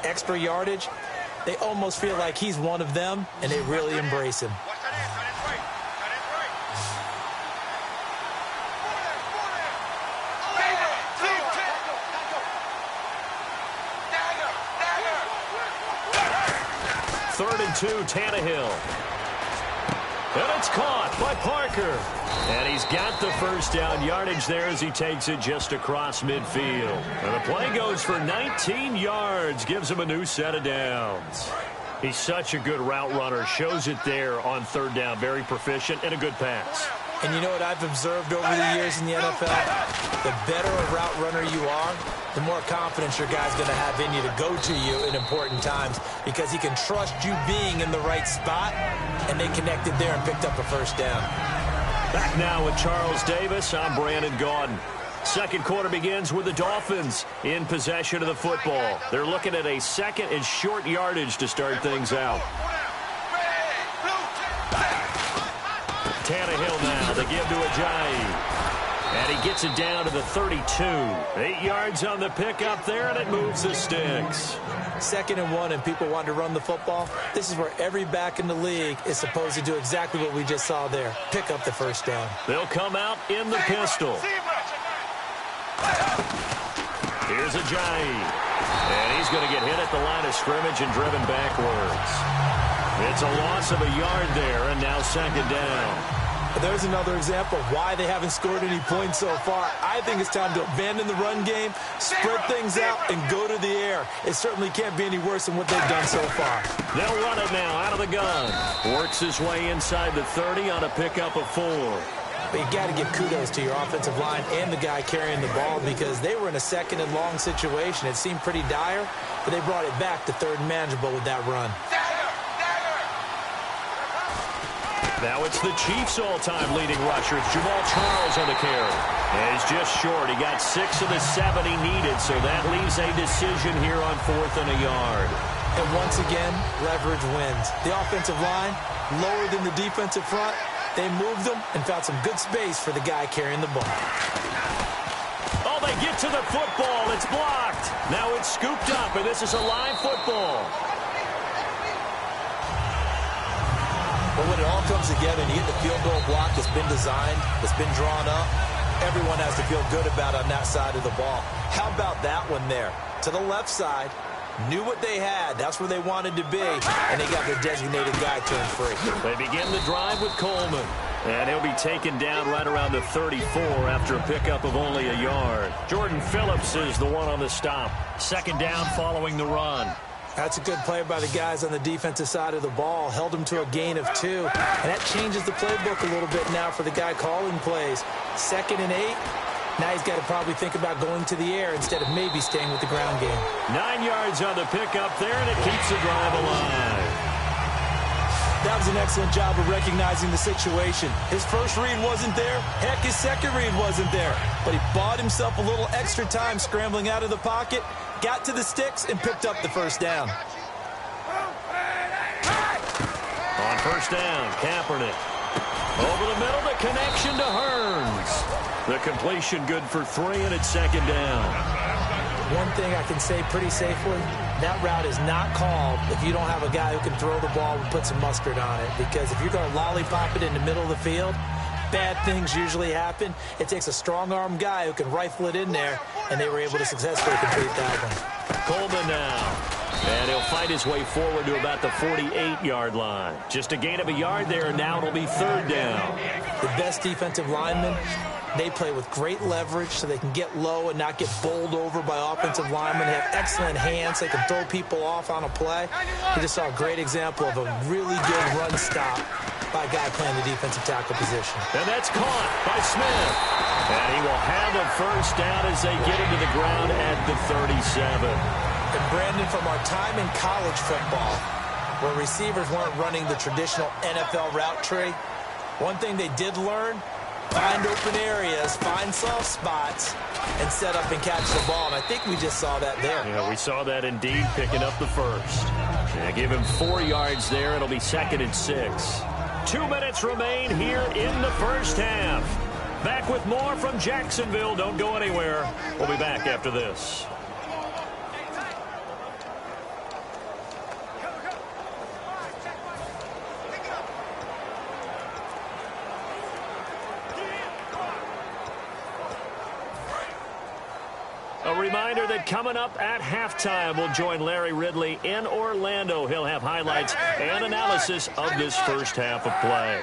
extra yardage, they almost feel like he's one of them, and they really embrace him. Third and 2, Tannehill. And it's caught by Parker. And he's got the first down yardage there as he takes it just across midfield. And the play goes for 19 yards, gives him a new set of downs. He's such a good route runner. Shows it there on third down. Very proficient and a good pass. And you know what I've observed over the years in the NFL? The better a route runner you are, the more confidence your guy's going to have in you to go to you in important times because he can trust you being in the right spot, and they connected there and picked up a first down. Back now with Charles Davis. I'm Brandon Gaudin. Second quarter begins with the Dolphins in possession of the football. They're looking at a second and short yardage to start things out. Tannehill now to give to Ajayi. And he gets it down to the 32. 8 yards on the pickup there, and it moves the sticks. 2nd and 1, and people want to run the football. This is where every back in the league is supposed to do exactly what we just saw there. Pick up the first down. They'll come out in the pistol. Here's Ajayi. And he's going to get hit at the line of scrimmage and driven backwards. It's a loss of a yard there, and now second down. There's another example of why they haven't scored any points so far. I think it's time to abandon the run game, spread things out, and go to the air. It certainly can't be any worse than what they've done so far. They'll run it now out of the gun. Works his way inside the 30 on a pickup of 4. But you got to give kudos to your offensive line and the guy carrying the ball because they were in a 2nd and long situation. It seemed pretty dire, but they brought it back to 3rd and manageable with that run. Now it's the Chiefs' all-time leading rusher. It's Jamal Charles on the carry. And he's just short. He got 6 of the 7 he needed, so that leaves a decision here on 4th and a yard. And once again, leverage wins. The offensive line, lower than the defensive front, they moved them and found some good space for the guy carrying the ball. Oh, they get to the football. It's blocked. Now it's scooped up, and this is a live football. But when it all comes together and you get the field goal block that's been designed, that's been drawn up, everyone has to feel good about on that side of the ball. How about that one there? To the left side, knew what they had. That's where they wanted to be, and they got their designated guy turned free. They begin the drive with Coleman, and he'll be taken down right around the 34 after a pickup of only a yard. Jordan Phillips is the one on the stop. 2nd down following the run. That's a good play by the guys on the defensive side of the ball. Held them to a gain of 2. And that changes the playbook a little bit now for the guy calling plays. 2nd and 8. Now he's got to probably think about going to the air instead of maybe staying with the ground game. 9 yards on the pickup there, and it keeps the drive alive. That was an excellent job of recognizing the situation. His first read wasn't there. Heck, his second read wasn't there. But he bought himself a little extra time scrambling out of the pocket, got to the sticks, and picked up the first down. On first down, Kaepernick. Over the middle, the connection to Hearns. The completion good for 3, and it's 2nd down. One thing I can say pretty safely, that route is not called if you don't have a guy who can throw the ball and put some mustard on it. Because if you're going to lollipop it in the middle of the field, bad things usually happen. It takes a strong-arm guy who can rifle it in there, and they were able to successfully complete that one. Coleman now. And he'll fight his way forward to about the 48-yard line. Just a gain of a yard there, and now it'll be 3rd down. The best defensive linemen, they play with great leverage so they can get low and not get bowled over by offensive linemen. They have excellent hands. They can throw people off on a play. We just saw a great example of a really good run stop by a guy playing the defensive tackle position. And that's caught by Smith. And he will have a first down as they get him to the ground at the 37. And Brandon, from our time in college football, where receivers weren't running the traditional NFL route tree, one thing they did learn, find open areas, find soft spots, and set up and catch the ball. And I think we just saw that there. Yeah, we saw that indeed, picking up the first. Yeah, give him 4 yards there. It'll be 2nd and 6. 2 minutes remain here in the first half. Back with more from Jacksonville. Don't go anywhere. We'll be back after this. reminder that coming up at halftime, we'll join Larry Ridley in Orlando. He'll have highlights and analysis of this first half of play.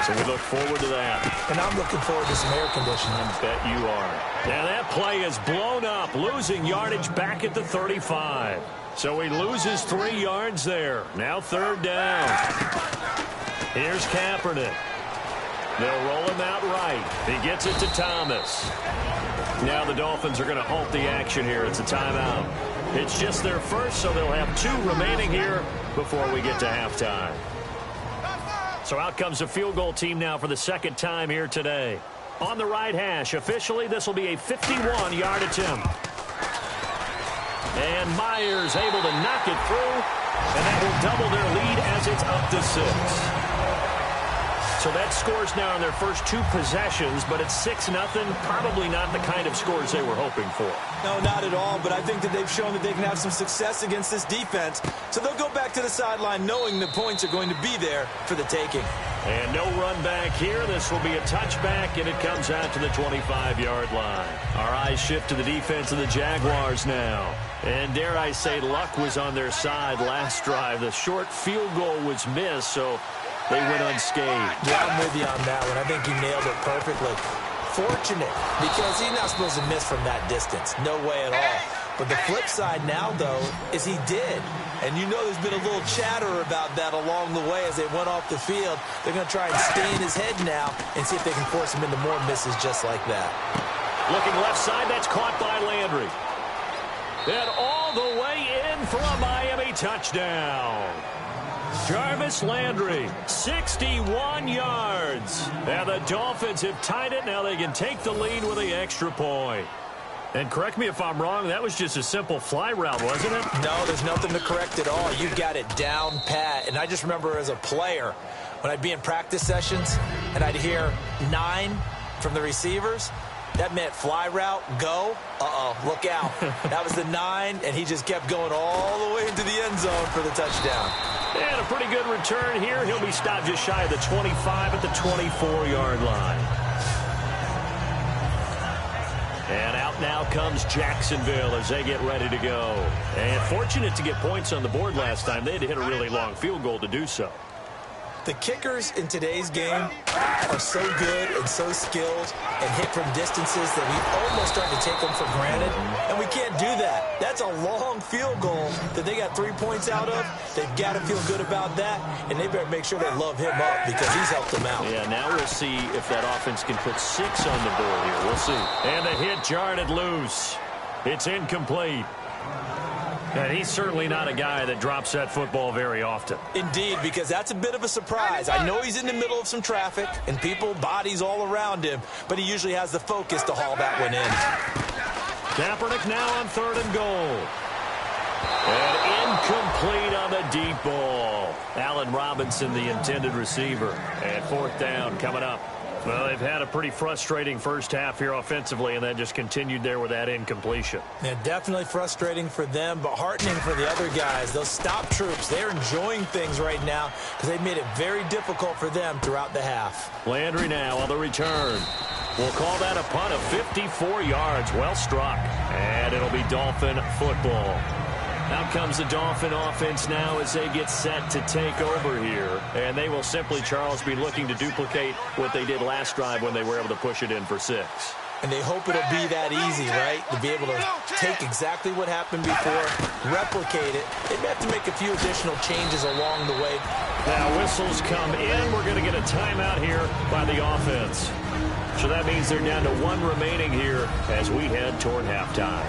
So we look forward to that. And I'm looking forward to some air conditioning. I bet you are. Now that play is blown up, losing yardage back at the 35. So he loses 3 yards there. Now 3rd down. Here's Kaepernick. They'll roll him out right. He gets it to Thomas. Now the Dolphins are going to halt the action here. It's a timeout. It's just their first, so they'll have 2 remaining here before we get to halftime. So out comes the field goal team now for the 2nd time here today. On the right hash, officially, this will be a 51-yard attempt. And Myers able to knock it through, and that will double their lead as it's up to 6. So that scores now in their first 2 possessions, but it's 6-0. Probably not the kind of scores they were hoping for. No, not at all, but I think that they've shown that they can have some success against this defense. So they'll go back to the sideline knowing the points are going to be there for the taking. And no run back here. This will be a touchback, and it comes out to the 25-yard line. Our eyes shift to the defense of the Jaguars now. And dare I say, luck was on their side last drive. The short field goal was missed, so they went unscathed. Yeah, I'm with you on that one. I think he nailed it perfectly. Fortunate, because he's not supposed to miss from that distance. No way at all. But the flip side now, though, is he did. And you know there's been a little chatter about that along the way as they went off the field. They're going to try and stay in his head now and see if they can force him into more misses just like that. Looking left side, that's caught by Landry. And all the way in for a Miami touchdown. Jarvis Landry, 61 yards. And the Dolphins have tied it. Now they can take the lead with the extra point. And correct me if I'm wrong, that was just a simple fly route, wasn't it? No, there's nothing to correct at all. You got it down pat. And I just remember as a player, when I'd be in practice sessions and I'd hear 9 from the receivers, that meant fly route, go, look out. That was the 9, and he just kept going all the way into the end zone for the touchdown. And a pretty good return here. He'll be stopped just shy of the 25 at the 24-yard line. And out now comes Jacksonville as they get ready to go. And fortunate to get points on the board last time. They had to hit a really long field goal to do so. The kickers in today's game are so good and so skilled and hit from distances that we almost start to take them for granted, and we can't do that. That's a long field goal that they got 3 points out of. They've got to feel good about that, and they better make sure they love him up because he's helped them out. Yeah, now we'll see if that offense can put 6 on the board here. We'll see. And the hit jarred loose. It's incomplete. And he's certainly not a guy that drops that football very often. Indeed, because that's a bit of a surprise. I know he's in the middle of some traffic and people, bodies all around him, but he usually has the focus to haul that one in. Kaepernick now on 3rd and goal. And incomplete on the deep ball. Allen Robinson, the intended receiver. And 4th down coming up. Well, they've had a pretty frustrating first half here offensively, and then just continued there with that incompletion. Yeah, definitely frustrating for them, but heartening for the other guys. Those stop troops, they're enjoying things right now because they've made it very difficult for them throughout the half. Landry now on the return. We'll call that a punt of 54 yards. Well struck. And it'll be Dolphin football. Out comes the Dolphin offense now as they get set to take over here. And they will simply, Charles, be looking to duplicate what they did last drive when they were able to push it in for 6. And they hope it'll be that easy, right? To be able to take exactly what happened before, replicate it. They may have to make a few additional changes along the way. Now whistles come in. We're going to get a timeout here by the offense. So that means they're down to 1 remaining here as we head toward halftime.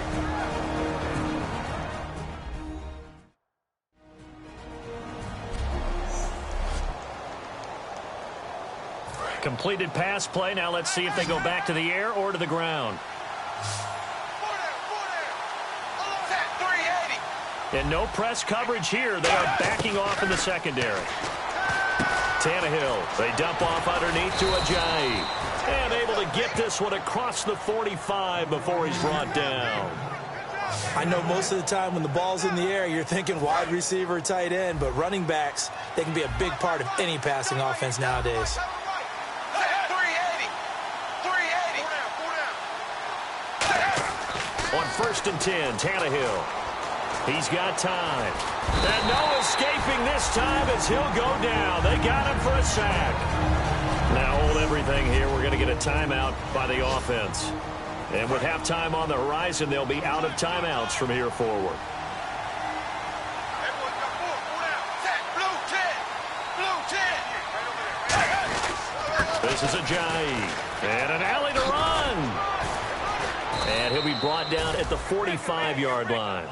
Completed pass play. Now let's see if they go back to the air or to the ground. And no press coverage here. They are backing off in the secondary. Tannehill, they dump off underneath to Ajayi. And able to get this one across the 45 before he's brought down. I know most of the time when the ball's in the air, you're thinking wide receiver, tight end, but running backs, they can be a big part of any passing offense nowadays. On 1st and 10, Tannehill. He's got time. And no escaping this time as he'll go down. They got him for a sack. Now hold everything here. We're going to get a timeout by the offense. And with halftime on the horizon, they'll be out of timeouts from here forward. This is Ajayi. And an alley to run. And he'll be brought down at the 45-yard line.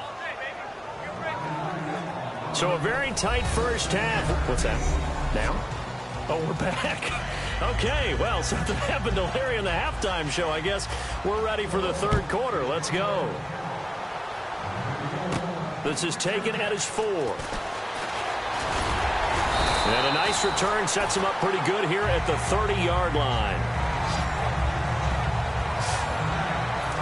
So a very tight first half. What's that? Now? Oh, we're back. Okay, well, something happened to Larry in the halftime show. I guess we're ready for the third quarter. Let's go. This is taken at his 4. And a nice return sets him up pretty good here at the 30-yard line.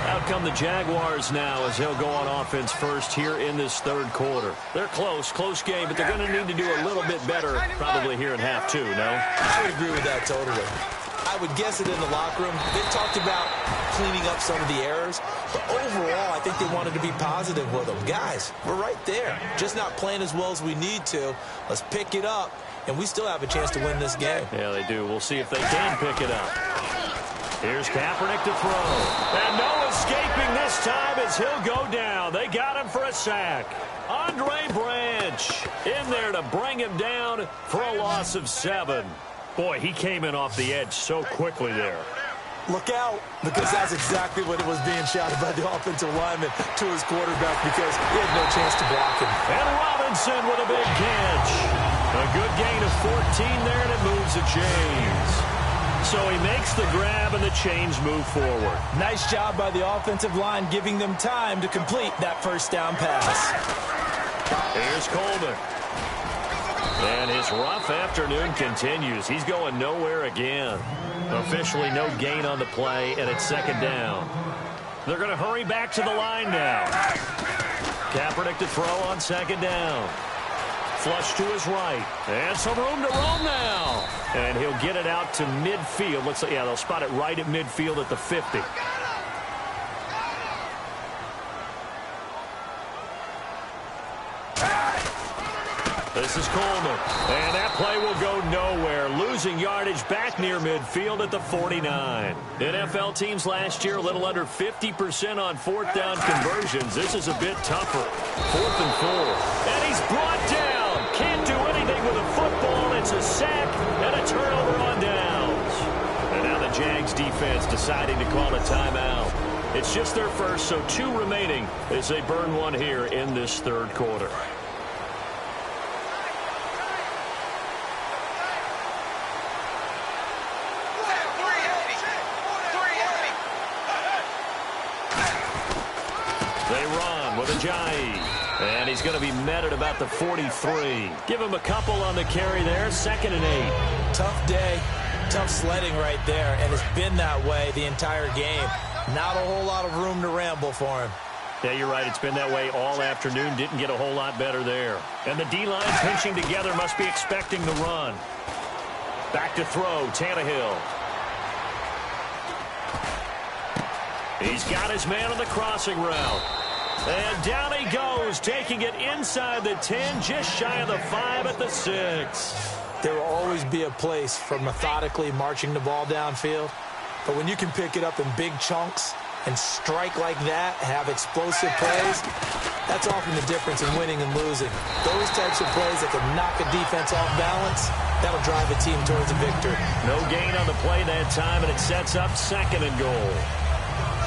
Out come the Jaguars now as he'll go on offense first here in this third quarter. They're close game, but they're going to need to do a little bit better probably here in half 2, no? I would agree with that totally. I would guess it in the locker room. They've talked about cleaning up some of the errors, but overall, I think they wanted to be positive with them. Guys, we're right there. Just not playing as well as we need to. Let's pick it up, and we still have a chance to win this game. Yeah, they do. We'll see if they can pick it up. Here's Kaepernick to throw. And no escaping this time as he'll go down. They got him for a sack. Andre Branch in there to bring him down for a loss of 7. Boy, he came in off the edge so quickly there. Look out, because that's exactly what it was being shouted by the offensive lineman to his quarterback because he had no chance to block him. And Robinson with a big catch. A good gain of 14 there, and it moves the chains. So he makes the grab, and the chains move forward. Nice job by the offensive line giving them time to complete that first down pass. Here's Coleman. And his rough afternoon continues. He's going nowhere again. Officially no gain on the play, and it's second down. They're going to hurry back to the line now. Kaepernick to throw on second down. Flush to his right. And some room to roam now. And he'll get it out to midfield. Looks like, yeah, they'll spot it right at midfield at the 50. This is Coleman. And that play will go nowhere. Losing yardage back near midfield at the 49. NFL teams last year a little under 50% on fourth down conversions. This is a bit tougher. 4th and 4. And he's brought down. Can't do anything with a football. It's a sack and a turnover on downs. And now the Jags defense deciding to call a timeout. It's just their first, so 2 remaining as they burn one here in this third quarter. They run with Ajayi. And he's going to be met at about the 43. Give him a couple on the carry there. 2nd and 8. Tough day. Tough sledding right there. And it's been that way the entire game. Not a whole lot of room to ramble for him. Yeah, you're right. It's been that way all afternoon. Didn't get a whole lot better there. And the D-line pinching together must be expecting the run. Back to throw. Tannehill. He's got his man on the crossing route. And down he goes, taking it inside the 10, just shy of the 5 at the 6. There will always be a place for methodically marching the ball downfield. But when you can pick it up in big chunks and strike like that, have explosive plays, that's often the difference in winning and losing. Those types of plays that can knock a defense off balance, that'll drive a team towards a victory. No gain on the play that time, and it sets up 2nd and goal.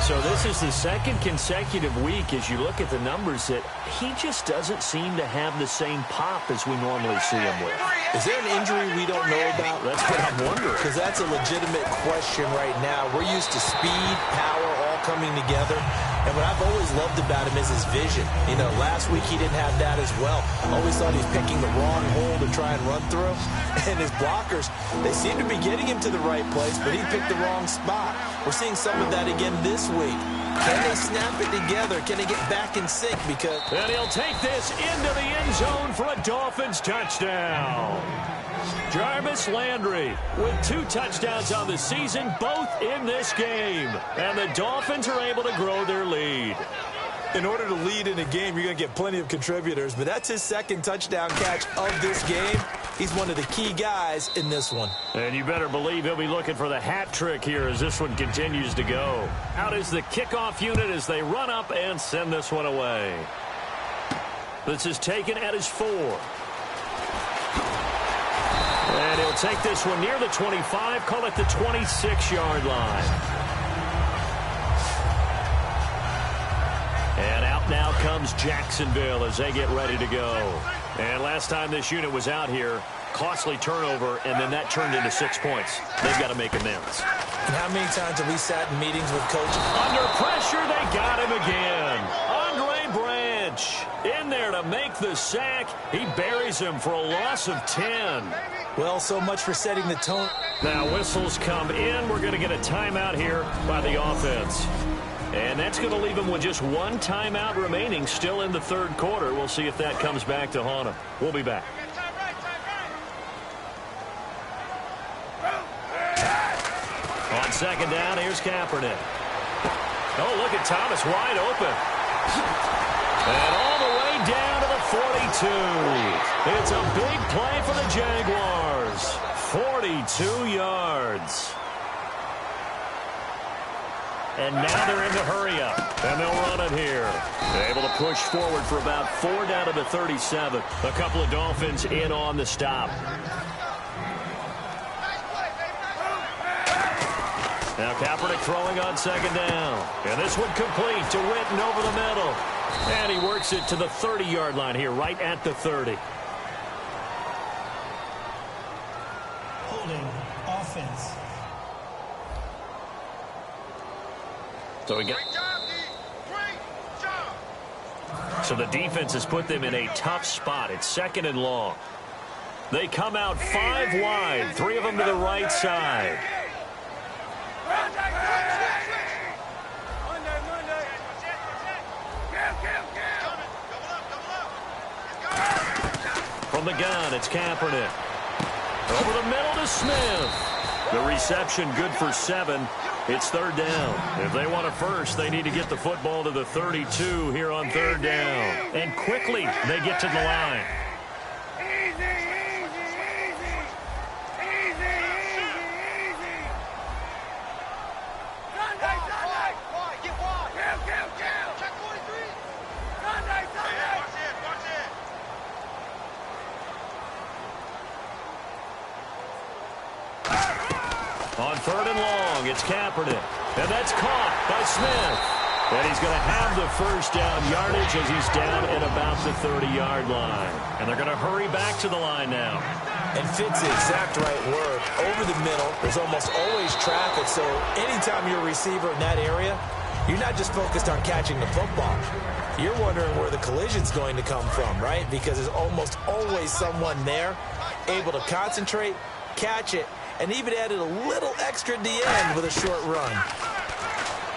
So this is the 2nd consecutive week as you look at the numbers that he just doesn't seem to have the same pop as we normally see him with. Is there an injury we don't know about? That's what I'm wondering. Because that's a legitimate question right now. We're used to speed, power, all coming together. And what I've always loved about him is his vision. You know, last week he didn't have that as well. Always thought he was picking the wrong hole to to try and run through. And his blockers, they seem to be getting him to the right place, but he picked the wrong spot. We're seeing some of that again this week. Can they snap it together? Can they get back in sync? Because and he'll take this into the end zone for a Dolphins touchdown. Jarvis Landry with 2 touchdowns on the season, both in this game. And the Dolphins are able to grow their lead. In order to lead in a game, you're going to get plenty of contributors, but that's his 2nd touchdown catch of this game. He's one of the key guys in this one. And you better believe he'll be looking for the hat trick here as this one continues to go. Out is the kickoff unit as they run up and send this one away. This is taken at his 4. And he'll take this one near the 25, call it the 26-yard line. And out now comes Jacksonville as they get ready to go. And last time this unit was out here, costly turnover, and then that turned into 6 points. They've got to make amends. And how many times have we sat in meetings with coaches? Under pressure, they got him again. Andre Branch in there to make the sack. He buries him for a loss of 10. Well, so much for setting the tone. Now whistles come in. We're going to get a timeout here by the offense. And that's going to leave him with just 1 timeout remaining still in the 3rd quarter. We'll see if that comes back to haunt him. We'll be back. On 2nd down, here's Kaepernick. Oh, look at Thomas wide open. And all the way down to the 42. It's a big play for the Jaguars. 42 yards. And now they're in the hurry-up, and they'll run it here. They're able to push forward for about 4 down to the 37. A couple of Dolphins in on the stop. Now Kaepernick throwing on 2nd down. And this one complete to Witten over the middle. And he works it to the 30-yard line here, right at the 30. Holding offense. So the defense has put them in a tough spot. It's 2nd and long. They come out 5 wide, 3 of them to the right side. From the gun, it's Kaepernick. Over the middle to Smith. The reception good for 7. It's 3rd down. If they want a first, they need to get the football to the 32 here on 3rd down. And quickly, they get to the line. On 3rd and long, it's Kaepernick. And that's caught by Smith. And he's going to have the first down yardage as he's down at about the 30-yard line. And they're going to hurry back to the line now. And fits the exact right word. Over the middle, there's almost always traffic. So anytime you're a receiver in that area, you're not just focused on catching the football. You're wondering where the collision's going to come from, right? Because there's almost always someone there able to concentrate, catch it, and even added a little extra at the end with a short run.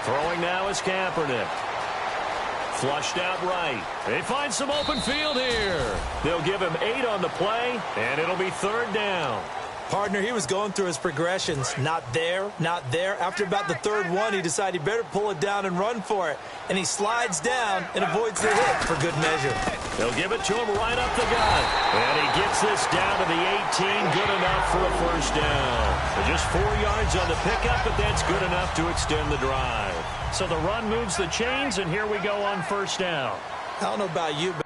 Throwing now is Kaepernick. Flushed out right. They find some open field here. They'll give him 8 on the play, and it'll be 3rd down. Partner, he was going through his progressions. Not there, not there. After about the 3rd one, he decided he better pull it down and run for it. And he slides down and avoids the hit for good measure. They'll give it to him right up the gut. And he gets this down to the 18. Good enough for a first down. So just 4 yards on the pickup, but that's good enough to extend the drive. So the run moves the chains, and here we go on first down. I don't know about you, but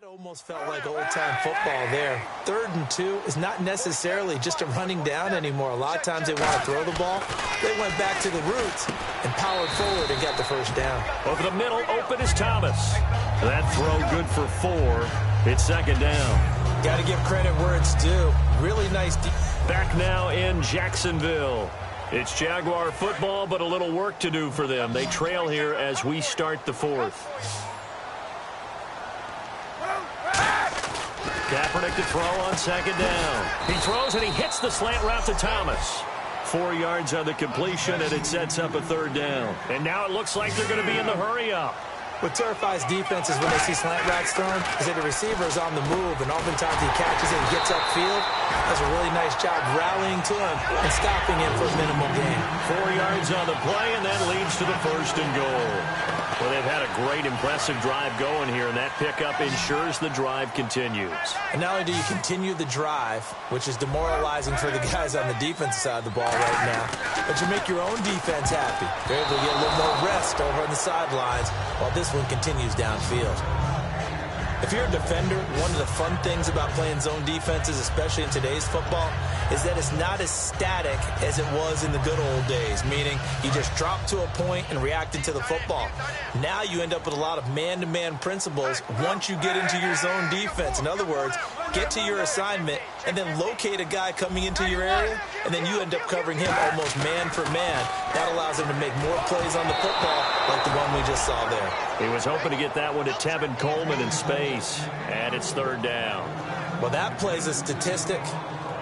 That almost felt like old-time football there. 3rd and 2 is not necessarily just a running down anymore. A lot of times they want to throw the ball. They went back to the roots and powered forward and got the first down. Over the middle, open is Thomas. That throw good for 4. It's 2nd down. Got to give credit where it's due. Really nice. Back now in Jacksonville. It's Jaguar football, but a little work to do for them. They trail here as we start the 4th. Kaepernick to throw on 2nd down. He throws and he hits the slant route to Thomas. 4 yards on the completion, and it sets up a 3rd down. And now it looks like they're going to be in the hurry-up. What terrifies defenses when they see slant routes thrown is that the receiver is on the move, and oftentimes he catches it and gets upfield. Does a really nice job rallying to him and stopping him for a minimal gain. 4 yards on the play, and that leads to the 1st and goal. Well, they've had a great, impressive drive going here, and that pickup ensures the drive continues. And not only do you continue the drive, which is demoralizing for the guys on the defensive side of the ball right now, but you make your own defense happy. They're able to get a little more rest over on the sidelines while this one continues downfield. If you're a defender, one of the fun things about playing zone defenses, especially in today's football, is that it's not as static as it was in the good old days, meaning you just drop to a point and reacted to the football. Now you end up with a lot of man-to-man principles once you get into your zone defense. In other words, get to your assignment and then locate a guy coming into your area, and then you end up covering him almost man for man. That allows him to make more plays on the football like the one we just saw there. He was hoping to get that one to Tevin Coleman in space, and it's 3rd down. Well, that plays a statistic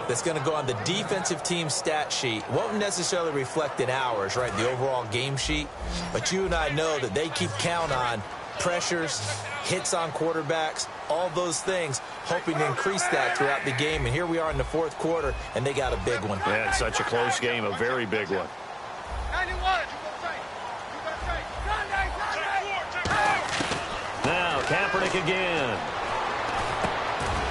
that's going to go on the defensive team stat sheet. Won't necessarily reflect in ours, right, the overall game sheet, but you and I know that they keep count on pressures, hits on quarterbacks, all those things, hoping to increase that throughout the game. And here we are in the 4th quarter, and they got a big one. Yeah, it's such a close game, a very big one. 91. Now, Kaepernick again.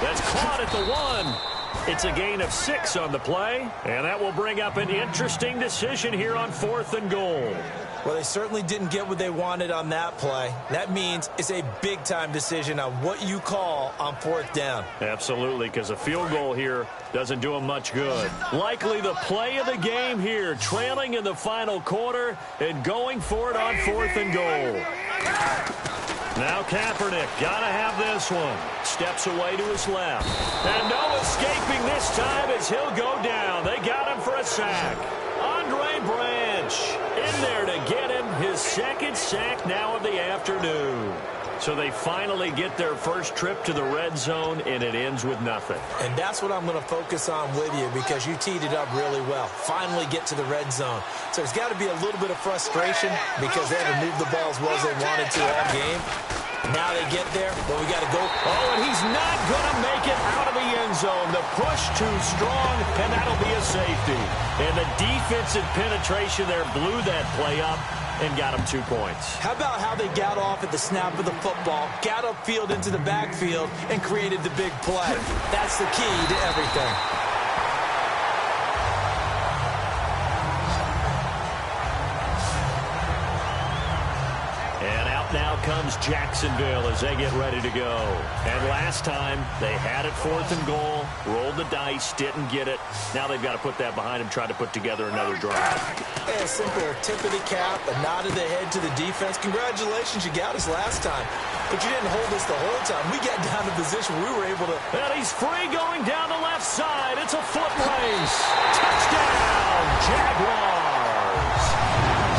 That's caught at the 1. It's a gain of 6 on the play, and that will bring up an interesting decision here on 4th and goal. Well, they certainly didn't get what they wanted on that play. That means it's a big-time decision on what you call on 4th down. Absolutely, because a field goal here doesn't do them much good. Likely the play of the game here, trailing in the final quarter and going for it on 4th and goal. Now Kaepernick, gotta have this one. Steps away to his left. And no escaping this time as he'll go down. They got him for a sack. Andre Branch in there to get him his 2nd sack now of the afternoon. So they finally get their first trip to the red zone, and it ends with nothing. And that's what I'm going to focus on with you, because you teed it up really well. Finally get to the red zone. So there's got to be a little bit of frustration because they haven't moved the ball as well as they wanted to all game. Now they get there, but we got to go. Oh, and he's not going to make it out of the end zone. The push too strong, and that'll be a safety. And the defensive penetration there blew that play up and got him 2 points. How about how they got off at the snap of the football, got upfield into the backfield, and created the big play? That's the key to everything. Now comes Jacksonville as they get ready to go. And last time, they had it 4th and goal, rolled the dice, didn't get it. Now they've got to put that behind them, try to put together another drive. Hey, a simple tip of the cap, a nod of the head to the defense. Congratulations, you got us last time. But you didn't hold us the whole time. We got down to position where we were able to... And he's free going down the left side. It's a foot race. Touchdown, Jaguars.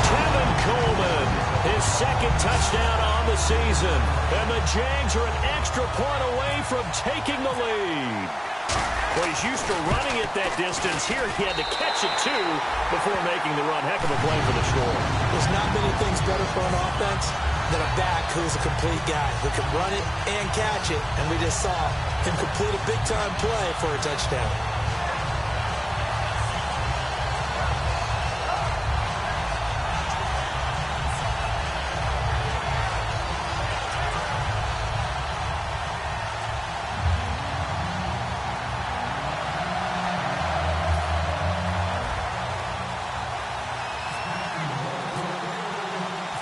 Tevin Coleman. His 2nd touchdown on the season. And the Jags are an extra point away from taking the lead. Well, he's used to running it that distance. Here he had to catch it, too, before making the run. Heck of a play for the score. There's not many things better for an offense than a back who's a complete guy who can run it and catch it. And we just saw him complete a big-time play for a touchdown.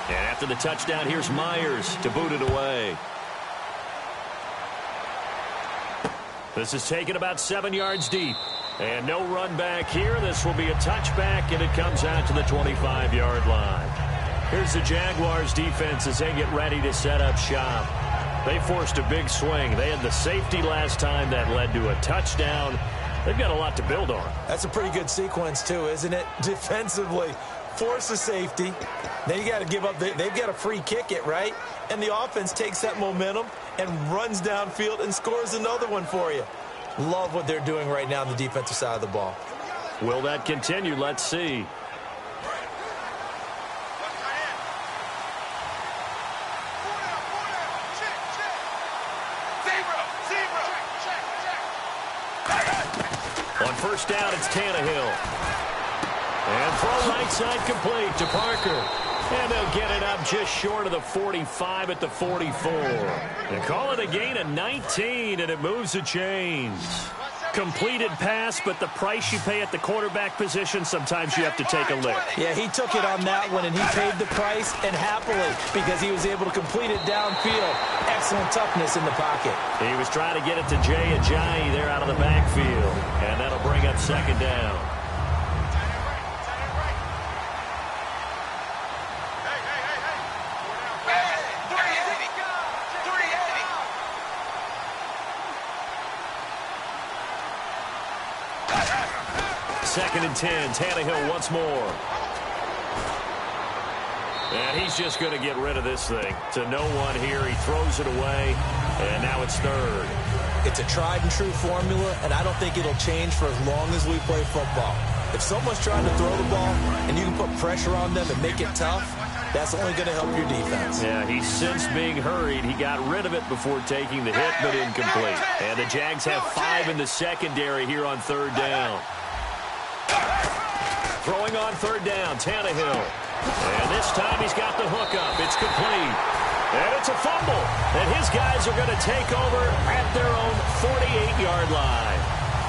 After the touchdown, here's Myers to boot it away. This is taken about 7 yards deep. And no run back here. This will be a touchback, and it comes out to the 25-yard line. Here's the Jaguars defense as they get ready to set up shop. They forced a big swing. They had the safety last time that led to a touchdown. They've got a lot to build on. That's a pretty good sequence, too, isn't it? Defensively, force a safety. Then you got to give up. They've got to free kick it, right? And the offense takes that momentum and runs downfield and scores another one for you. Love what they're doing right now on the defensive side of the ball. Will that continue? Let's see. On first down, it's Tannehill. And throw right side complete to Parker. And they'll get it up just short of the 45 at the 44. They call it a gain of 19, and it moves the chains. Completed pass, but the price you pay at the quarterback position, sometimes you have to take a lick. Yeah, he took it on that one, and he paid the price, and happily, because he was able to complete it downfield. Excellent toughness in the pocket. He was trying to get it to Jay Ajayi there out of the backfield, and that'll bring up second down. Second and 10, Tannehill once more. And he's just going to get rid of this thing. To no one here, he throws it away, and now it's third. It's a tried-and-true formula, and I don't think it'll change for as long as we play football. If someone's trying to throw the ball, and you can put pressure on them and make it tough, that's only going to help your defense. Yeah, he's since being hurried. He got rid of it before taking the hit, but incomplete. And the Jags have 5 in the secondary here on third down. Throwing on third down, Tannehill. And this time he's got the hook up. It's complete. And it's a fumble. And his guys are going to take over at their own 48-yard line.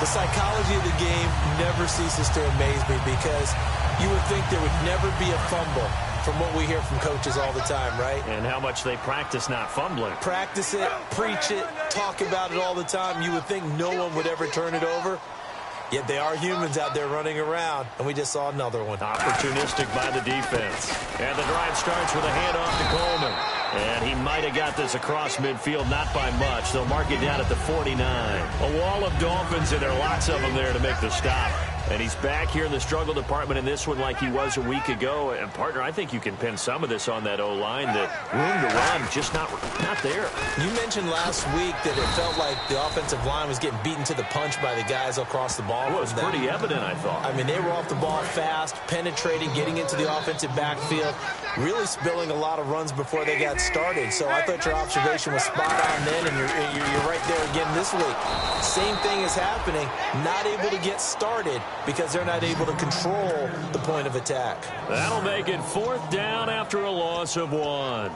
The psychology of the game never ceases to amaze me because you would think there would never be a fumble from what we hear from coaches all the time, right? And how much they practice not fumbling. Practice it, preach it, talk about it all the time. You would think no one would ever turn it over. Yet they are humans out there running around, and we just saw another one. Opportunistic by the defense. And the drive starts with a handoff to Coleman. And he might have got this across midfield, not by much. They'll mark it down at the 49. A wall of Dolphins, and there are lots of them there to make the stop. And he's back here in the struggle department in this one like he was a week ago. And, partner, I think you can pin some of this on that O-line. That room to run, just not there. You mentioned last week that it felt like the offensive line was getting beaten to the punch by the guys across the ball. Well, it was pretty evident, I thought. I mean, they were off the ball fast, penetrating, getting into the offensive backfield, really spilling a lot of runs before they got started. So I thought your observation was spot on then, and you're right there again this week. Same thing is happening, not able to get started because they're not able to control the point of attack. That'll make it fourth down after a loss of 1.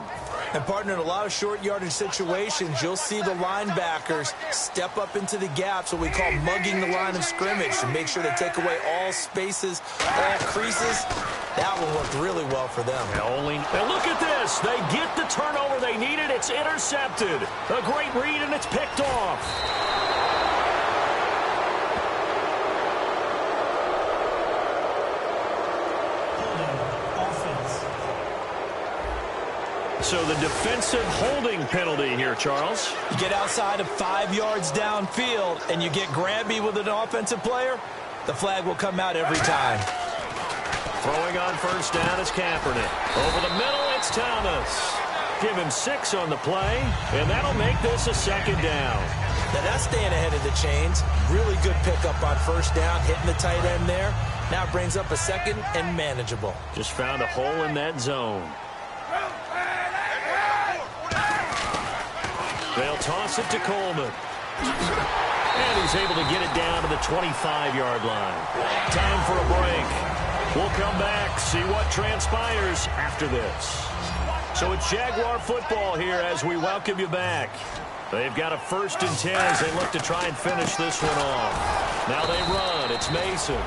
And, partner, in a lot of short yardage situations, you'll see the linebackers step up into the gaps, what we call mugging the line of scrimmage, to make sure they take away all spaces, all creases. That one worked really well for them. And look at this. They get the turnover they needed. It's intercepted. A great read, and it's picked off. So the defensive holding penalty here, Charles. You get outside of 5 yards downfield and you get grabby with an offensive player, the flag will come out every time. Throwing on first down is Kaepernick. Over the middle, it's Thomas. Give him 6 on the play, and that'll make this a second down. Now that's staying ahead of the chains. Really good pickup on first down, hitting the tight end there. Now it brings up a second and manageable. Just found a hole in that zone. They'll toss it to Coleman. And he's able to get it down to the 25-yard line. Time for a break. We'll come back, see what transpires after this. So it's Jaguar football here as we welcome you back. They've got a 1st and 10 as they look to try and finish this one off. Now they run. It's Mason.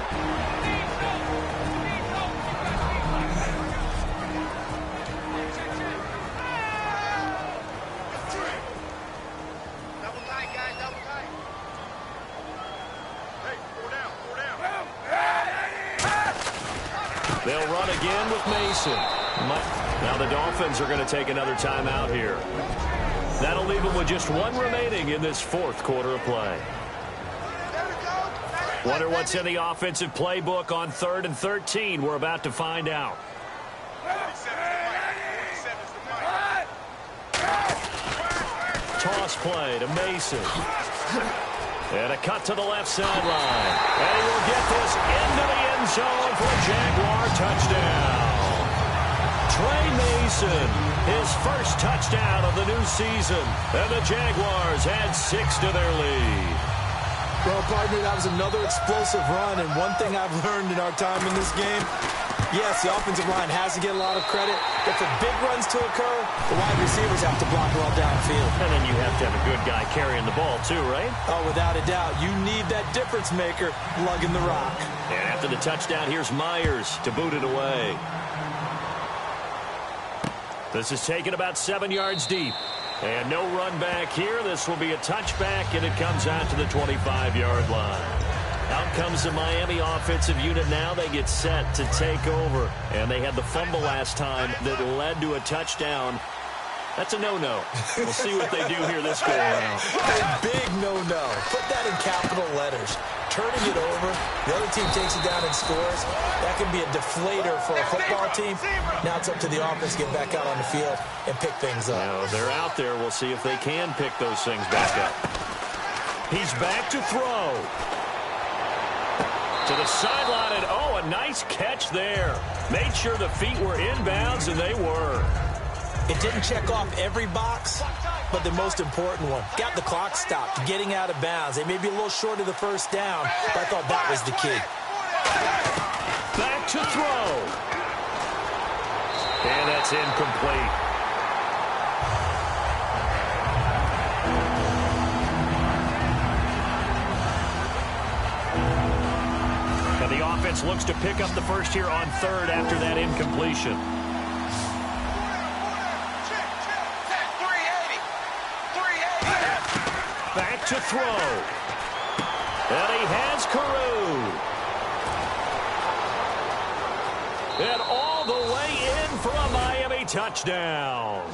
They'll run again with Mason. Now the Dolphins are going to take another timeout here. That'll leave them with just one remaining in this fourth quarter of play. Wonder what's in the offensive playbook on 3rd and 13. We're about to find out. Toss play to Mason. And a cut to the left sideline. And he will get this into the end zone for a Jaguar touchdown. Trey Mason, his first touchdown of the new season. And the Jaguars add 6 to their lead. Well, partner, that was another explosive run, and one thing I've learned in our time in this game, yes, the offensive line has to get a lot of credit, but for big runs to occur, the wide receivers have to block well downfield. And then you have to have a good guy carrying the ball, too, right? Oh, without a doubt. You need that difference maker lugging the rock. And after the touchdown, here's Myers to boot it away. This is taken about 7 yards deep. And no run back here. This will be a touchback, and it comes out to the 25-yard line. Out comes the Miami offensive unit now. They get set to take over. And they had the fumble last time that led to a touchdown. That's a no-no. We'll see what they do here this go-around. A big no-no. Put that in capital letters. Turning it over. The other team takes it down and scores. That can be a deflator for a football team. Now it's up to the offense to get back out on the field and pick things up. Now, they're out there. We'll see if they can pick those things back up. He's back to throw. To the sideline, and oh, a nice catch there. Made sure the feet were inbounds, and they were. It didn't check off every box, but the most important one. Got the clock stopped, getting out of bounds. They may be a little short of the first down, but I thought that was the key. Back to throw. And that's incomplete. And the offense looks to pick up the first here on 3rd after that incompletion. Back to throw. And he has Carew. And all the way in for a Miami touchdown.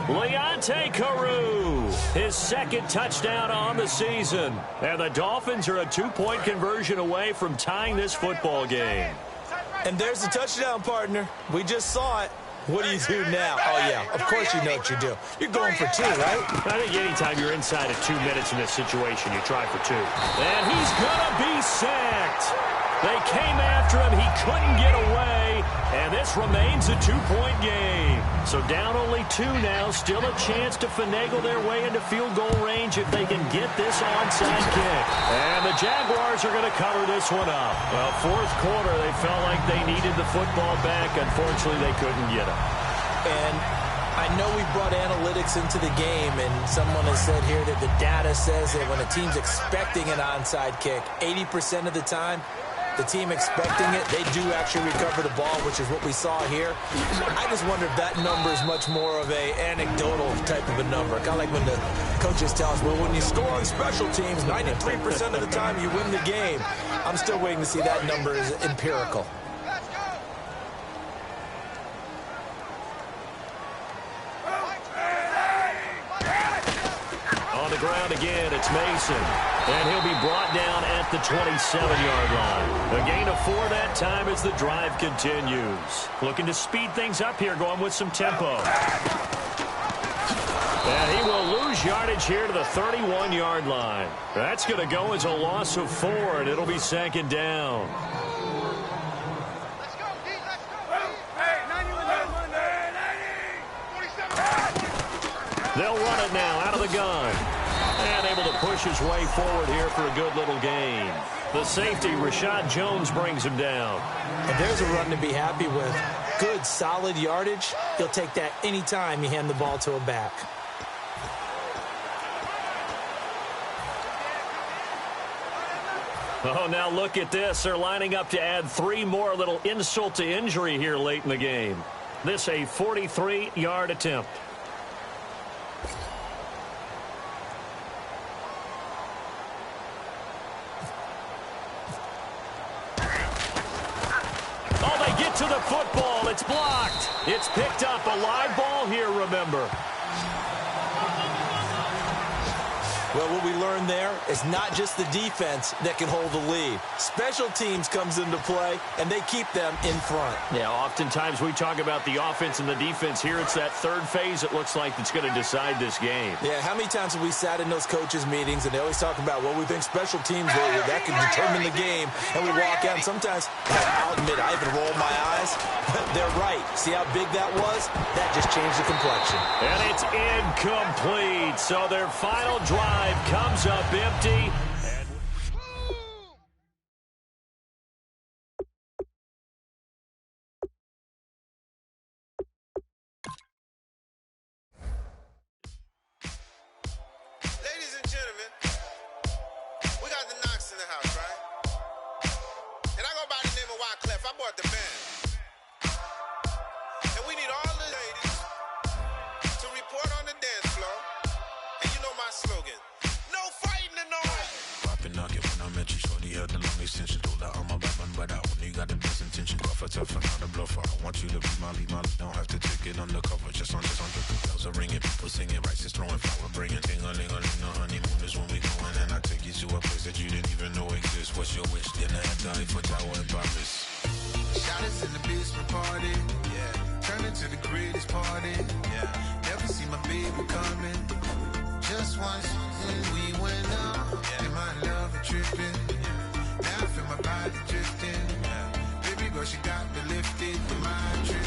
Leonte Carew, his second touchdown on the season. And the Dolphins are a 2-point conversion away from tying this football game. And there's the touchdown, partner. We just saw it. What do you do now? Oh, yeah, of course you know what you do. You're going for 2, right? I think anytime you're inside of 2 minutes in this situation, you try for 2. And he's going to be sacked. They came after him. He couldn't get away. And this remains a 2-point game. So down only 2 now. Still a chance to finagle their way into field goal range if they can get this onside kick. And the Jaguars are going to cover this one up. Well, fourth quarter, they felt like they needed the football back. Unfortunately, they couldn't get it. And I know we brought analytics into the game, and someone has said here that the data says that when a team's expecting an onside kick, 80% of the time, the team expecting it, they do actually recover the ball, which is what we saw here. I just wonder if that number is much more of a anecdotal type of a number. Kind of like when the coaches tell us, well, when you score on special teams, 93% of the time you win the game. I'm still waiting to see that number is empirical. On the ground again, it's Mason. And he'll be brought down at the 27-yard line. A gain of 4 that time as the drive continues. Looking to speed things up here, going with some tempo. And he will lose yardage here to the 31-yard line. That's going to go as a loss of 4, and it'll be 2nd down. They'll run it now out of the gun. And able to push his way forward here for a good little gain. The safety, Rashad Jones, brings him down. And there's a run to be happy with. Good, solid yardage. He'll take that anytime you hand the ball to a back. Oh, now look at this. They're lining up to add 3 more. A little insult to injury here late in the game. This a 43-yard attempt. to the football. It's blocked. It's picked up. A live ball here, remember. Well, what we learned there is not just the defense that can hold the lead. Special teams comes into play, and they keep them in front. Yeah, oftentimes we talk about the offense and the defense. Here it's that third phase, it looks like, that's going to decide this game. Yeah, how many times have we sat in those coaches' meetings, and they always talk about, well, we think special teams, that can determine the game, and we walk out, and sometimes, I'll admit, I even roll my eyes. They're right. See how big that was? That just changed the complexion. And it's incomplete, so their final drive comes up empty. Ladies and gentlemen, we got the Knox in the house, right? And I go by the name of Wyclef. I bought the band. And we need all the ladies to report on the dance floor. And you know my slogan. No fighting in the hall. Poppin' nugget when I met you, shorty had the long extension. Told her I'm a Batman, but I only got the best intention. Tougher, not a bluffer. I want you to be Molly. Don't have to take it undercover. Just on the bells are ringing, people singing, rice is throwing, flower bringing. Ting-a-ling-a-ling, the honeymoon is when we going. And I take you to a place that you didn't even know exists. What's your wish? Then I had to Eiffel Tower in Paris. Shot us in the basement party. Yeah. Turn into the greatest party. Yeah. Never see my baby coming. Just once when we went up, and my love was tripping. Now I feel my body drifting. Baby girl, she got me lifted. My trip.